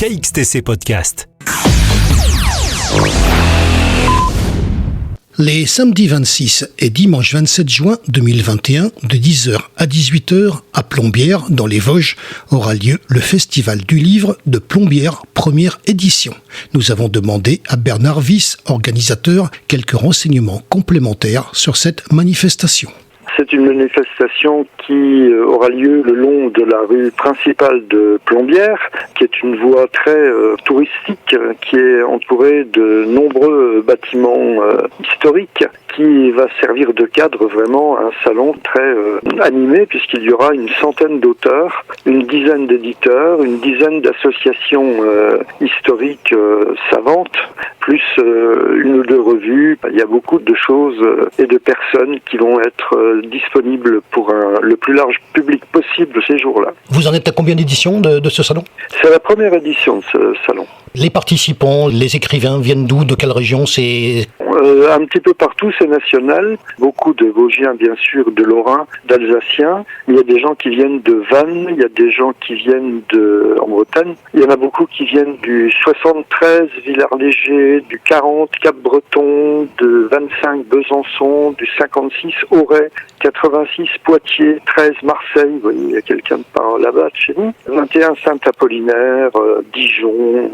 KXTC Podcast. Les samedis 26 et dimanche 27 juin 2021, de 10h à 18h, à Plombières, dans les Vosges, aura lieu le Festival du Livre de Plombières, première édition. Nous avons demandé à Bernard Wyss, organisateur, quelques renseignements complémentaires sur cette manifestation. C'est une manifestation qui aura lieu le long de la rue principale de Plombières, qui est une voie très touristique, qui est entourée de nombreux bâtiments historiques, qui va servir de cadre vraiment à un salon très animé, puisqu'il y aura une centaine d'auteurs, une dizaine d'éditeurs, une dizaine d'associations historiques savantes, plus une ou deux revues. Il y a beaucoup de choses et de personnes qui vont être disponibles pour le plus large public possible ces jours-là. Vous en êtes à combien d'éditions de ce salon ? C'est la première édition de ce salon. Les participants, les écrivains viennent d'où ? De quelle région ? C'est un petit peu partout, c'est national. Beaucoup de Vosgiens, bien sûr, de Lorrains, d'Alsaciens. Il y a des gens qui viennent de Vannes, il y a des gens qui viennent en Bretagne. Il y en a beaucoup qui viennent du 73, Villars-Léger, du 40, Cap-Breton, de 25, Besançon, du 56, Auray, 86, Poitiers, 13, Marseille. Vous voyez, il y a quelqu'un de par là-bas de chez nous. 21, Saint-Apollinaire, Dijon,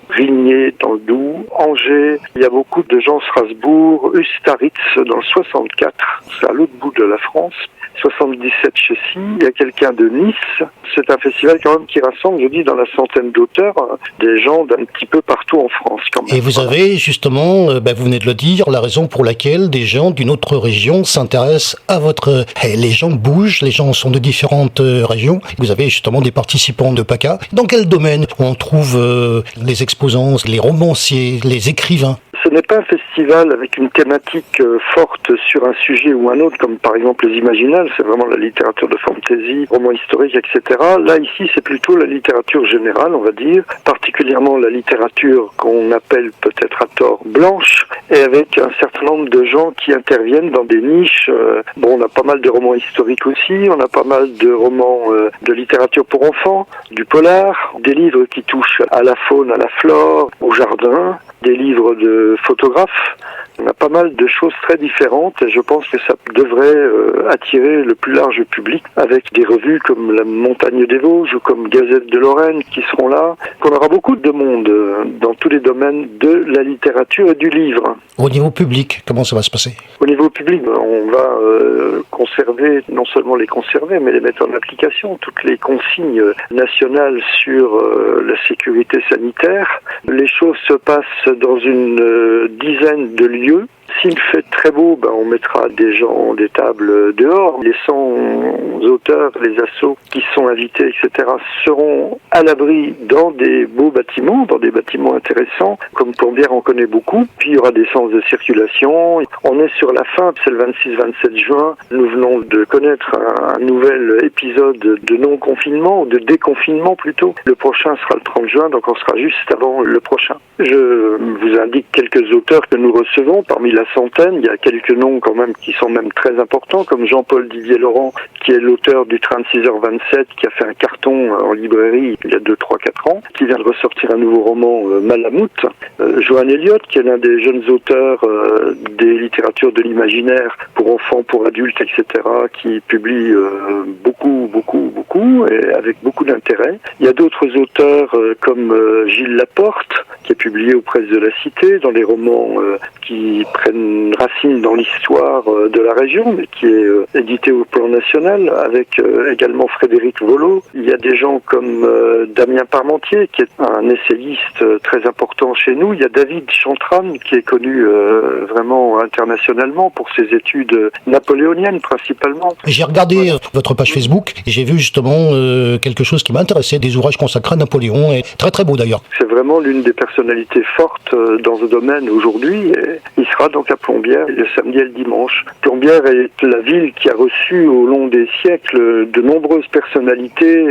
Rigné dans le Doubs, Angers, il y a beaucoup de gens, Strasbourg, Ustaritz dans le 64, c'est à l'autre bout de la France, 77 Chessy, il y a quelqu'un de Nice. C'est un festival quand même qui rassemble, je dis, dans la centaine d'auteurs, des gens d'un petit peu partout en France quand même. Et vous avez justement, vous venez de le dire, la raison pour laquelle des gens d'une autre région s'intéressent à votre... les gens bougent, les gens sont de différentes régions. Vous avez justement des participants de PACA. Dans quel domaine on trouve les exposants, les romanciers, les écrivains ? Ce n'est pas un festival avec une thématique forte sur un sujet ou un autre, comme par exemple les Imaginales, c'est vraiment la littérature de fantasy, romans historiques, etc. Là, ici, c'est plutôt la littérature générale, on va dire, particulièrement la littérature qu'on appelle peut-être à tort blanche, et avec un certain nombre de gens qui interviennent dans des niches. On a pas mal de romans historiques aussi, on a pas mal de romans de littérature pour enfants, du polar, des livres qui touchent à la faune, à la flore, au jardin, des livres de photographes. On a pas mal de choses très différentes et je pense que ça devrait attirer le plus large public avec des revues comme La Montagne des Vosges ou comme Gazette de Lorraine qui seront là. On aura beaucoup de monde dans tous les domaines de la littérature et du livre. Au niveau public, comment ça va se passer ? Au niveau public, on va conserver, non seulement les conserver, mais les mettre en application, toutes les consignes nationales sur la sécurité sanitaire. Les choses se passent dans une dizaine de lieux. S'il fait très beau, on mettra des gens, des tables dehors. Les 100 auteurs, les assos qui sont invités, etc. seront à l'abri dans des beaux bâtiments, dans des bâtiments intéressants. Comme Plombières, on connaît beaucoup. Puis il y aura des sens de circulation. On est sur la fin, c'est le 26-27 juin. Nous venons de connaître un nouvel épisode de non-confinement, ou de déconfinement plutôt. Le prochain sera le 30 juin, donc on sera juste avant le prochain. Je vous indique quelques auteurs que nous recevons. Parmi la centaine, il y a quelques noms quand même qui sont même très importants, comme Jean-Paul Didier-Laurent, qui est l'auteur du Train de 6h27, qui a fait un carton en librairie il y a 2, 3, 4 ans, qui vient de ressortir un nouveau roman, Malamute. Johan Elliott, qui est l'un des jeunes auteurs des littératures de l'imaginaire pour enfants, pour adultes, etc., qui publie beaucoup, et avec beaucoup d'intérêt. Il y a d'autres auteurs comme Gilles Laporte, qui est publié aux Presses de la Cité, dans les romans qui prennent racine dans l'histoire de la région, mais qui est édité au plan national, avec également Frédéric Volo. Il y a des gens comme Damien Parmentier, qui est un essayiste très important chez nous. Il y a David Chantran, qui est connu vraiment internationalement pour ses études napoléoniennes, principalement. J'ai regardé votre page Facebook, et j'ai vu justement quelque chose qui m'intéressait, des ouvrages consacrés à Napoléon, et très très beau d'ailleurs. C'est vraiment l'une des personnalités fortes dans ce domaine aujourd'hui, et il sera donc à Plombières le samedi et le dimanche. Plombières est la ville qui a reçu au long des siècles de nombreuses personnalités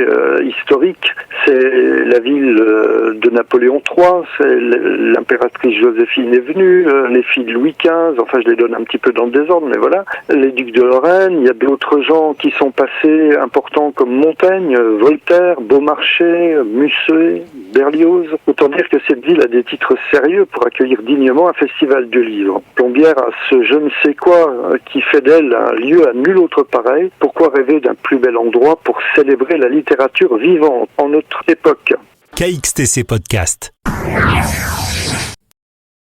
historiques. C'est la ville de Napoléon III, c'est l'impératrice Joséphine est venue, les filles de Louis XV, enfin je les donne un petit peu dans le désordre, mais voilà. Les ducs de Lorraine, il y a d'autres gens qui sont passés importants comme Montaigne, Voltaire, Beaumarchais, Musset, Berlioz. Autant dire que cette ville a des titres sérieux pour accueillir dignement un festival du livre. Plombières a ce je ne sais quoi qui fait d'elle un lieu à nul autre pareil. Pourquoi rêver d'un plus bel endroit pour célébrer la littérature vivante en notre époque? KXTC Podcast.